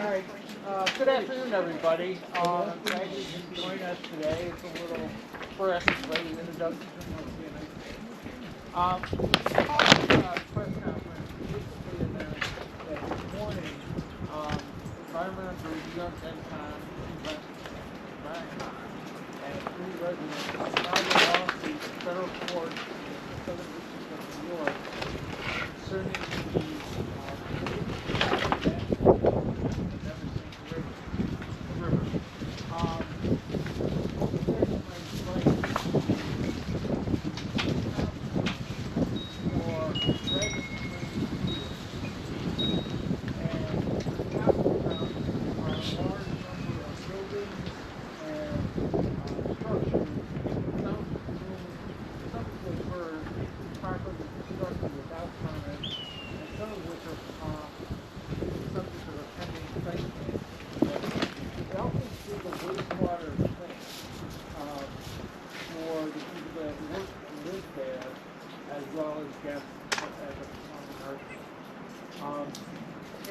right. Good afternoon, everybody. I'm glad you can join us today. It's a little fresh, late introduction. Press conference basically announced that this morning, environmental New York ENCON and 3 residents filed a lawsuit in federal court in the Southern District of New York concerning the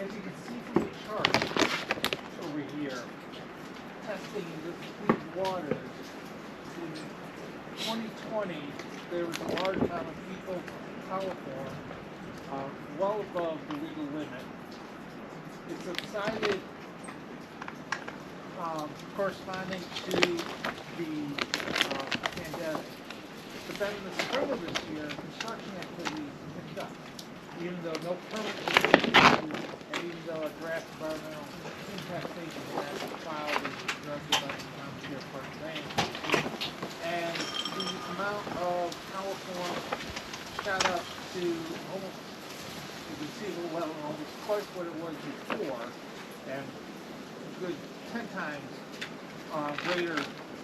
as you can see from the chart over here, testing the clean waters, in 2020 there was a large amount of fecal coliform, well above the legal limit. It subsided corresponding to the pandemic. But then in the spring of this year, construction activity picked up. Even though no permit was issued, and even though a draft environmental impact statement had been filed as directed by the County of Park Bank, and the amount of coliform shot up to almost, you can see the level, almost twice what it was before, and a good 10 times greater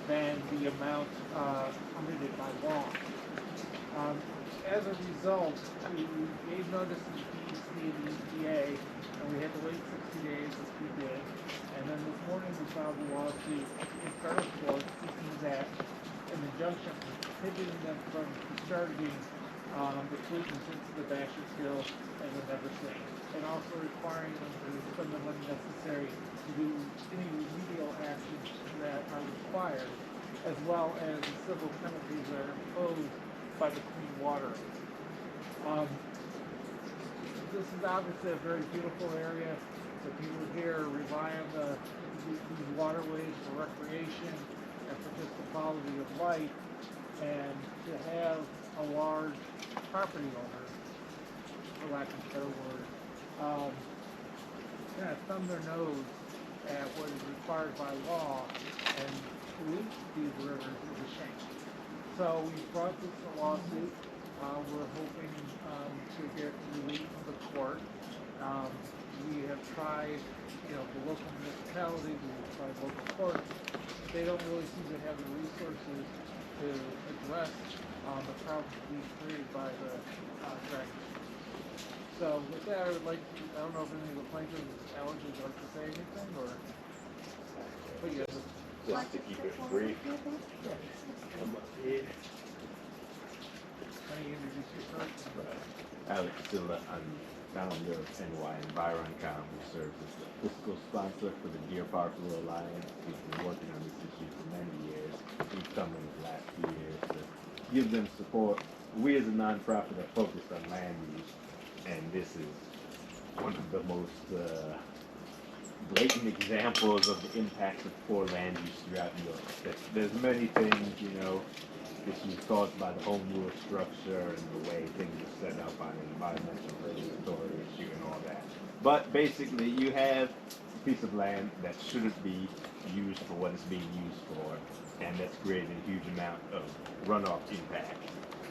than the amount permitted by law. As a result, we gave notice to the DEC and the EPA, and we had to wait 60 days, which we did. And then this morning we filed a lawsuit in federal court seeking that an injunction prohibiting them from discharging the pollutants into the Bashers Hill and the Never Sink, and also requiring them to spend the money necessary to do any remedial actions that are required, as well as the civil penalties that are imposed by the Clean Water. This is obviously a very beautiful area. The people here rely on these waterways for recreation and for just the quality of life. And to have a large property owner, for lack of a better word, kind of thumb their nose at what is required by law and pollute these rivers is a shame. So we brought this to lawsuit. We're hoping to get relief from the court. We have tried, the local municipalities, we've tried local courts. They don't really seem to have the resources to address the problems being created by the drainage. So with that, I would like to, I don't know if any of the plaintiffs, Alex, would like to say anything, or? But yes. Just to keep it brief. Alex Silla, I'm founder of NY EnvironCom, who serves as the fiscal sponsor for the Deer Park Rural Alliance. We've been working on this issue for many years. We've come in the last few years to give them support. We as a nonprofit are focused on land use, and this is one of the most blatant examples of the impact of poor land use throughout New York. There's many things, issues caused by the home rule structure and the way things are set up on an environmental regulatory issue and all that. But basically, you have a piece of land that shouldn't be used for what it's being used for, and that's creating a huge amount of runoff impact.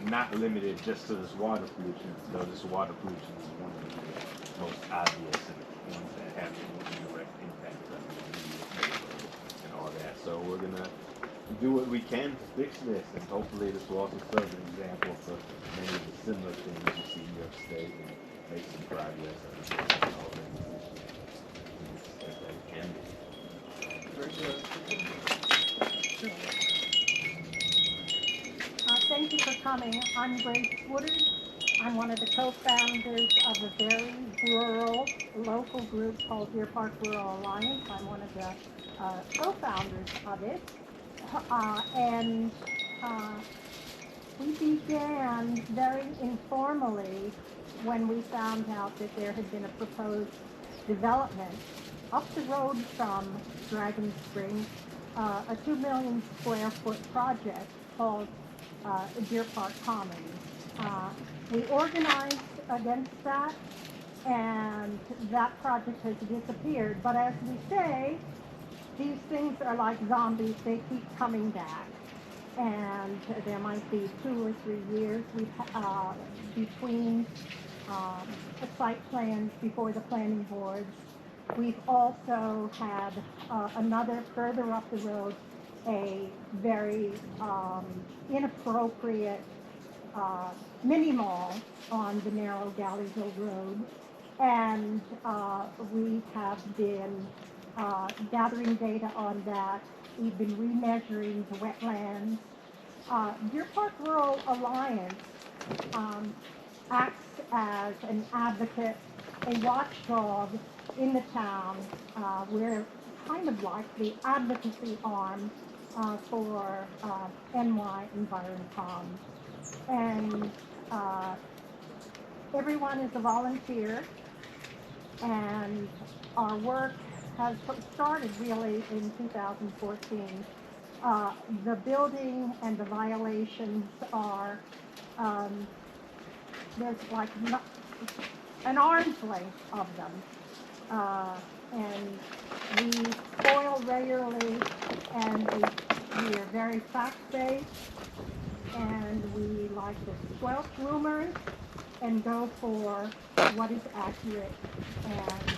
Not limited just to this water pollution, though this water pollution is one of the most obvious and ones that have a direct impact on the immediate neighborhood and all that. So we're gonna do what we can to fix this, and hopefully this will also serve an example for many of the similar things you see in New York State and make some progress on all these issues as they can be. Very good. Thank you for coming. I'm Grace Woodard. I'm one of the co-founders of a very rural, local group called Deer Park Rural Alliance. I'm one of the co-founders of it. And we began very informally when we found out that there had been a proposed development up the road from Dragon Spring, a 2 million square foot project called Deer Park Commons. We organized against that, and that project has disappeared. But as we say, these things are like zombies, they keep coming back. And there might be 2 or 3 years between site plans before the planning boards. We've also had another further up the road, a very inappropriate mini mall on the narrow Galley Hill Road. And we have been gathering data on that. We've been remeasuring the wetlands. Deer Park Rural Alliance acts as an advocate, a watchdog in the town. We're kind of like the advocacy arm for NY Environcom. And everyone is a volunteer, and our work has started really in 2014. The building and the violations are, there's like an arm's length of them. And we spoil regularly, and we are very fact-based, and we like to squelch rumors and go for what is accurate. And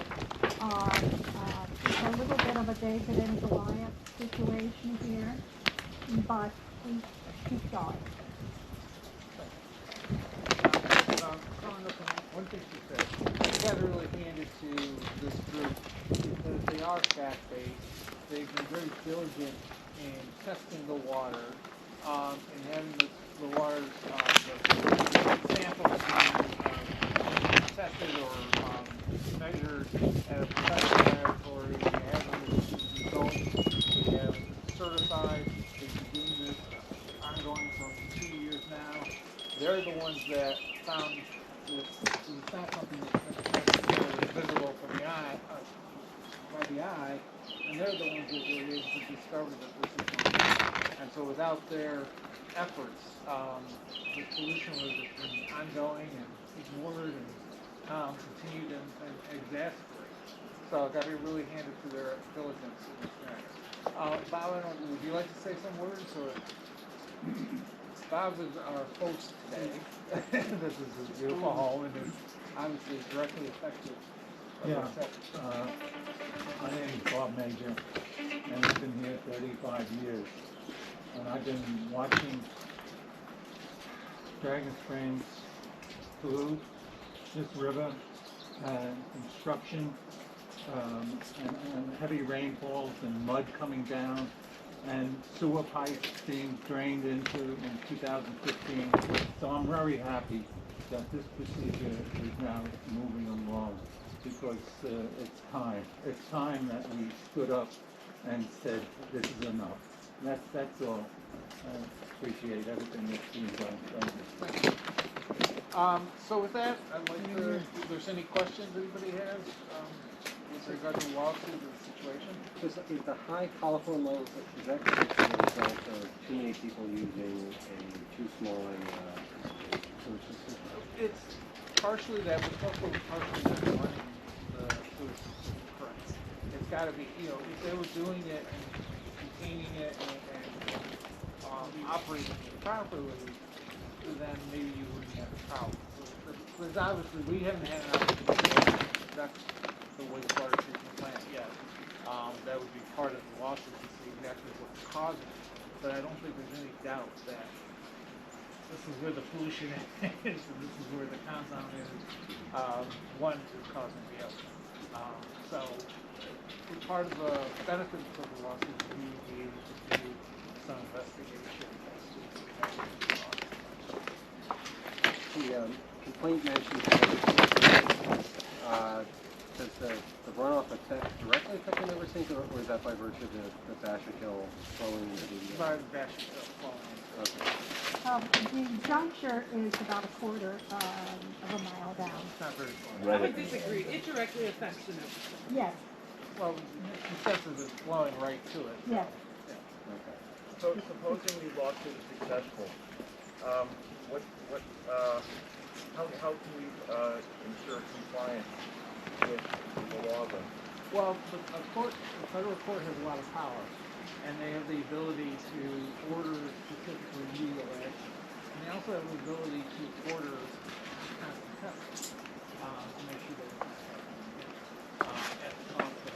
it's a little bit of a David and Goliath situation here, but we keep going. Following up on one thing she said, you got to really hand it to this group because they are fact-based. They've been very diligent in testing the water and having the water's the samples being tested or measured at a professional laboratory. They have the results. They have certified. They've been doing this ongoing for 2 years now. They're the ones that found this. It's not something that's necessarily visible from the eye, by the eye, and they're the ones that were able to discover that this is something. And so without their efforts, the pollution would have been ongoing and ignored and continued and exacerbated. So I've got to really hand it to their diligence in this matter. Bob, would you like to say some words? Or Bob is our host today. This is his beautiful home, and it's obviously directly affected. Yeah, my name is Bob Major, and I've been here 35 years. And I've been watching Dragon Springs pollute this river, construction, and heavy rainfalls and mud coming down, and sewer pipes being drained into in 2015. So I'm very happy that this procedure is now moving along, because it's time. It's time that we stood up and said, this is enough. That's all. I appreciate everything that's being done. Thank you. So with that, I'd like to, if there's any questions anybody has with regard to the lawsuit or the situation. Is the high coliform levels, is that the result of too many people using a too small sewage system? It's partially that, but it's also partially not running the sewage system correct. It's got to be, if they were doing it and containing it and operating it properly, then maybe you wouldn't have a problem. Because obviously we haven't had an opportunity to conduct the wastewater treatment plant yet. That would be part of the lawsuit to see exactly what's causing it. But I don't think there's any doubt that this is where the pollution is, and this is where the compound is. One is causing the other. So part of the benefits of the lawsuit is we will be able to do some investigation as to the complaint mentions does the runoff directly affect the river sink, or is that by virtue of the Basher Hill flowing into the? By the Basher Hill flowing. Okay. The juncture is about a quarter of a mile down. It's not very far. Right. I would disagree. It directly affects the river. Yes, Well, the sense is it's flowing right to it. yes. Okay. So supposing the lawsuit is successful, how can we ensure compliance with the law then? Well, the federal court has a lot of power, and they have the ability to order specific remedial action. And they also have the ability to order contempt, to make sure that it's not happening at the cost of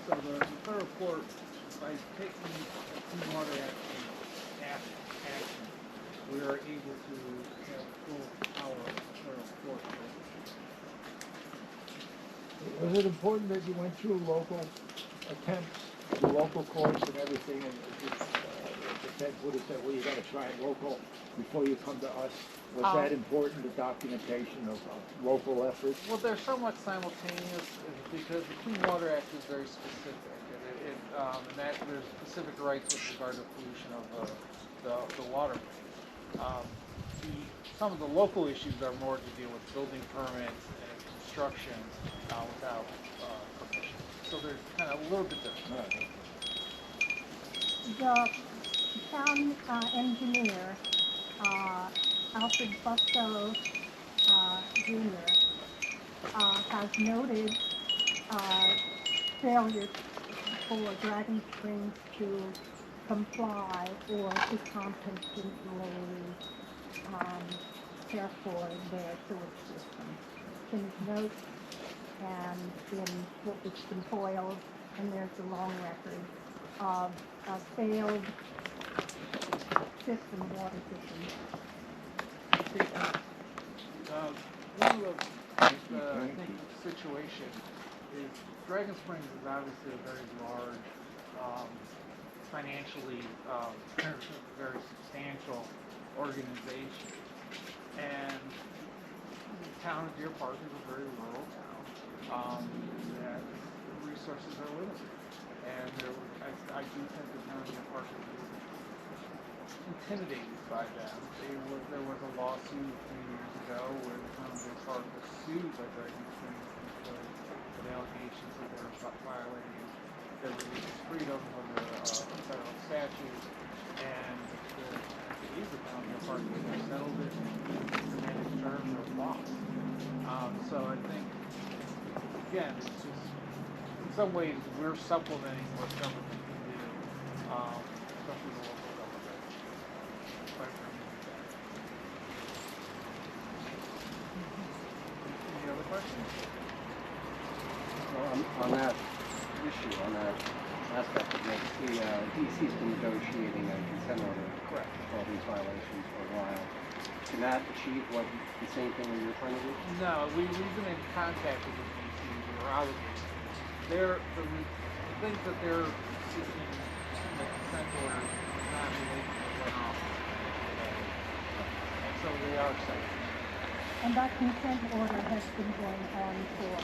so the federal court, by taking a Clean Water Act action, we are able to have full power of the federal court. Was it important that you went through local attempts, the local courts and everything, and the Fed would have said, well, you gotta try it local before you come to us? Was that important, the documentation of local efforts? Well, they're somewhat simultaneous because the Clean Water Act is very specific, and that there's specific rights with regard to pollution of the water. Some of the local issues are more to deal with building permits and construction without permission. So they're kind of a little bit different. The town engineer, Alfred Busto Jr., has noted failure for Dragon Springs to comply or to competently care for their sewage system. In his notes and it's been foiled, and there's a long record of failed water systems. One of the situation is Dragon Springs is obviously a very large, financially very substantial organization, and the town of Deer Park is a very rural town that resources are limited, and I do think the town of Deer Park is intimidated by them. There was a lawsuit a few years ago where the town of Deer Park was sued by Dragon Springs because of allegations that they were violating their religious freedom under federal statute, and the town of Deer Park settled it and demanded terms or lost. So I think, again, it's just, in some ways, we're supplementing what government can do, especially the local government. Any other questions? Well, on that issue, on that aspect of it, the DEC's been negotiating a consent order Correct. for all these violations for a while. Can that achieve the same thing that you're trying to do? No, we've been in contact with the DC. We were obligated. The things that they're seeking in the consent order is not related to runoff. So we are safe. And that consent order has been going on for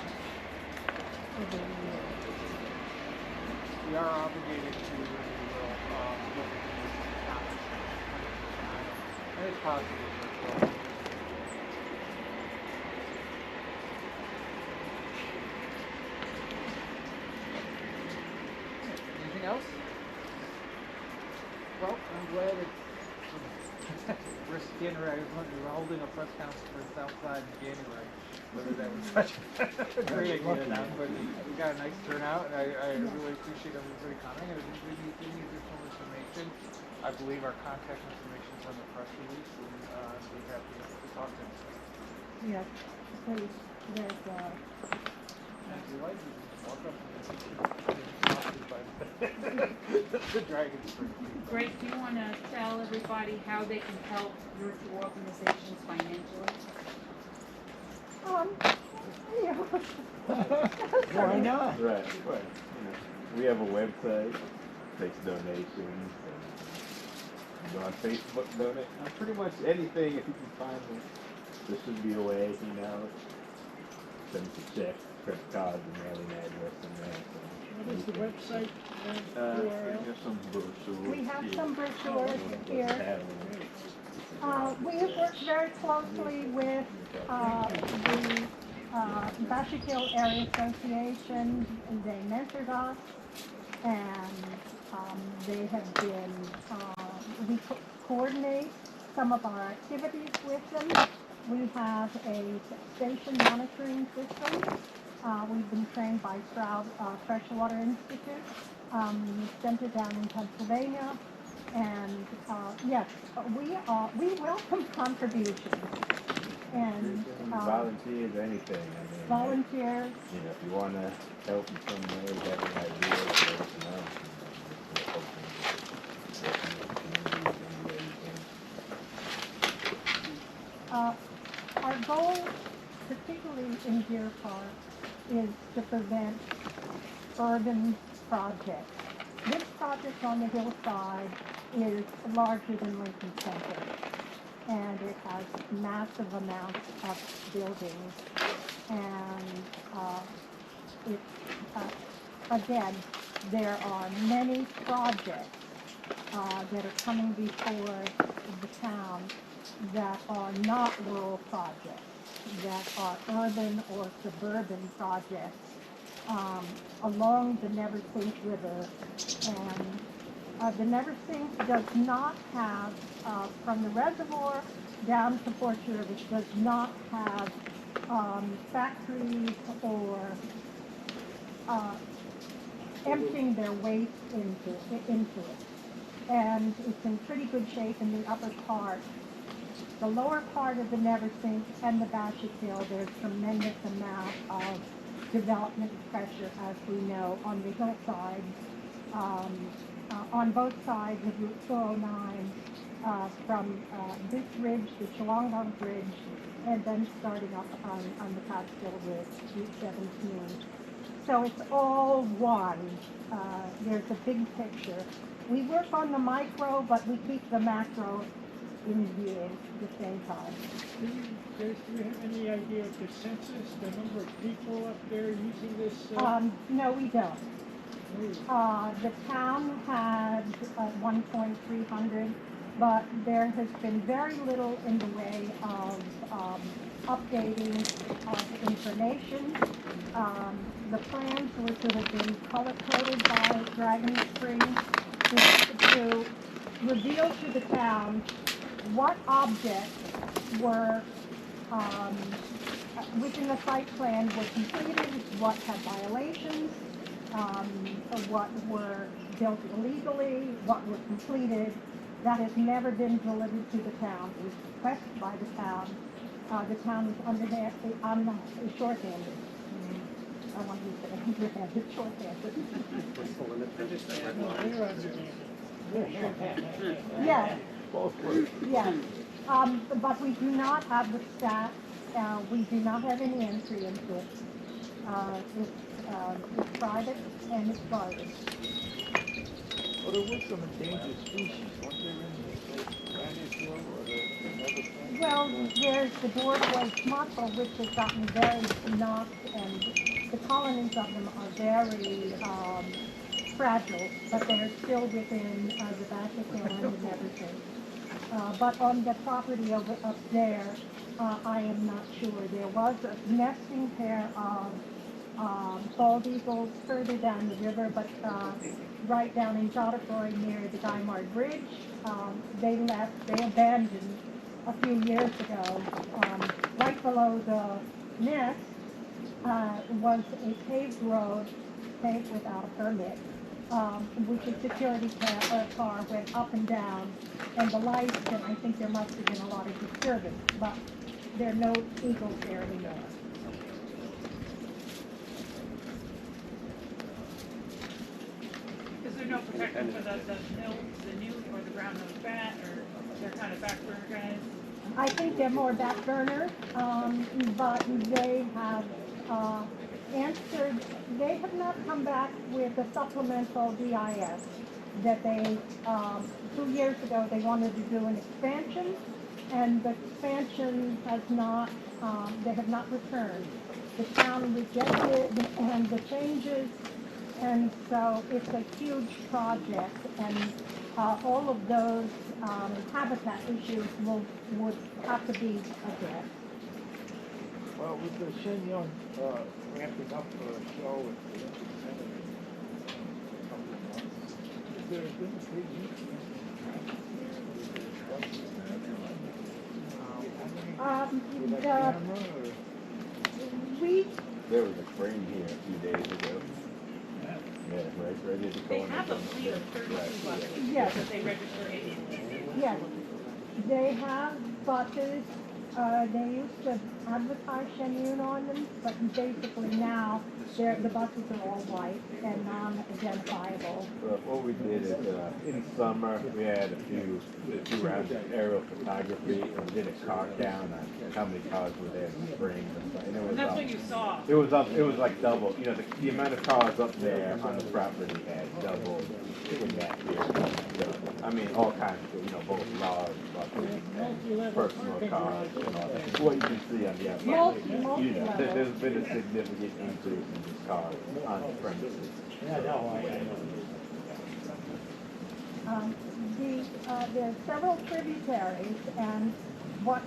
over a year. We are obligated to, if you will, look at these comments. And it's possible that we'll. Anything else? Well, I'm glad it's January. We were holding a press conference for Southside in January. Whether that was such a great idea or not, but we got a nice turnout, and I really appreciate everybody coming. And if you need any additional information, I believe our contact information is on the press release, and I'd be happy to talk to you. Yes, there's And if you like, you can walk up and the Dragon Springs. Greg, do you want to tell everybody how they can help your two organizations financially? yeah. Why not? Right. You know, we have a website, takes donations, and go on Facebook, donate. Pretty much anything if you can find it. There should be a way, you know. Send us a check, credit card, and mailing address in there. What is the website? There's some brochures. We have here. some brochures Doesn't here. have one. We have worked very closely with the Bashik Area Association, and they mentored us, and they have been, we coordinate some of our activities with them. We have a station monitoring system. We've been trained by Stroud Freshwater Institute, center down in Pennsylvania. And yes, we welcome contributions and Volunteers, anything. I mean, volunteers. you know, if you want to help in some way, have an idea, let us know. We're open to working with the community any way you can. Our goal, particularly in Deer Park, is to prevent urban projects. This project on the hillside is larger than Lincoln Center, and it has massive amounts of buildings. And again, there are many projects that are coming before the town that are not rural projects, that are urban or suburban projects along the Neversink River. And the Neversink does not have, from the reservoir down to Fort Jervis, does not have factories or emptying their waste into it. And it's in pretty good shape in the upper part. The lower part of the Neversink and the Bashik Hill, there's tremendous amount of development pressure, as we know, on the hillside, on both sides of Route 409, from this ridge, the Chewongdong Bridge, and then starting up on the Catskill Ridge, Route 17. So it's all one. There's a big picture. We work on the micro, but we keep the macro in view at the same time. Do you have any idea of the census, the number of people up there using this? No, we don't. The town had 1,300, but there has been very little in the way of updating of information. The plans were to have been color-coded by Dragon Spring to reveal to the town what objects were within the site plan were completed, what had violations, what were built illegally, what were completed. That has never been delivered to the town. It was requested by the town. The town is short-handed. I want to use the underhanded, short-handed. Yes. Yes. But we do not have the stats. We do not have any entry into it. It's private and it's guarded. Well, there was some endangered species, weren't there, in the Granite Hill or the Neversink? Well, there's the boardwort mussel, which has gotten very knocked, and the colonies of them are very fragile, but they're still within the Bashik Hill and the Neversink. But on the property up there, I am not sure. There was a nesting pair of bald eagles further down the river, but right down in Jodapur near the Guymard Bridge, they abandoned a few years ago. Right below the nest was a paved road, paved without a permit, which a security car went up and down, and the lights, and I think there must have been a lot of disturbance, but there are no eagles there anymore. Is there no protection for the new or the brown-nosed bat, or they're kind of back burner guys? I think they're more back burner, but they have answered, they have not come back with a supplemental DIS. that they, 2 years ago, they wanted to do an expansion, and the expansion has not, they have not returned. The town rejected and the changes, and so it's a huge project, and all of those habitat issues would have to be addressed. Well, with the Shenyang ramping up for a show at the Senate in a couple of months, has there been a big increase in traffic? With that camera, or? We, There was a crane here a few days ago. Yeah, right, ready to go. They in have a the- fleet of 32 Right, buses Yes. that they register annually. yes, they have buses. They used to advertise Shenyun on them, but basically now the buses are all white and non-identifiable. What we did is, in summer, we had a few rounds of aerial photography, and we did a car count on how many cars were there in the spring. And it was And that's up. what you saw. It was up. It was like double. You know, the amount of cars up there on the property had doubled in that period. So, I mean, all kinds of, both large buses and personal cars and all that. What you can see on the outside. There's been a significant increase in these cars on the premises. There are several tributaries, and what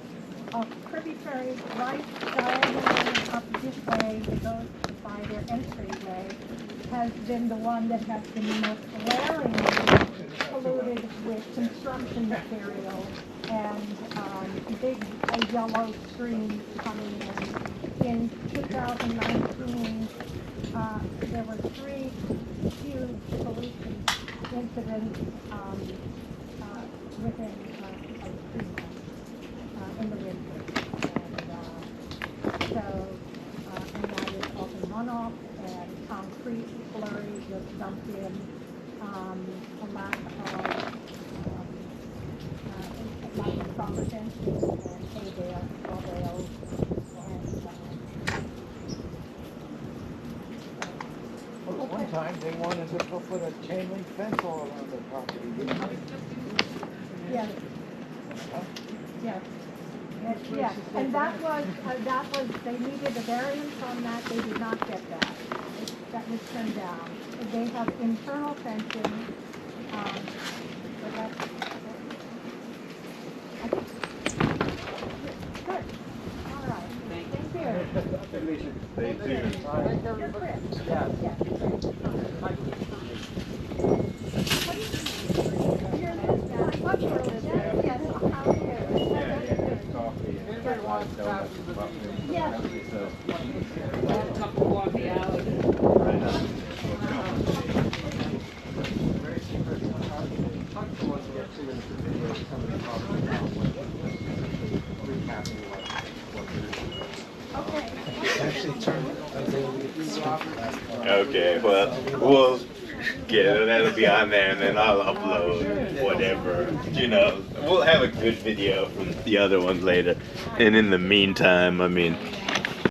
tributaries right diagonally up this way that goes by their entryway has been the one that has been the most glaringly polluted with construction materials and big yellow streams coming in. In 2019, there were 3 huge pollution incidents within a 3 months in the winter. And that is open runoff and concrete slurry was dumped in, a lack of proper fencing and hay bales, Well, at one time, they wanted to put a chain link fence all around the property, didn't they? yes, yes. Yes, and that was, they needed a variance on that, they did not get that. That was turned down. They have internal fencing, but that's, good, all right, thank you. Stay tuned. You're Chris. Yeah. Yes. You're Liz, what you're Liz, yes, how are you? Coffee and hot donuts and muffins. Yes. So, Have a couple coffee out. right on. Very secret. Talk to us about 2 minutes of video, somebody talking about recapping what Okay. Okay, well, we'll get it. That'll be on there, and then I'll upload whatever. We'll have a good video from the other ones later. And in the meantime, I mean,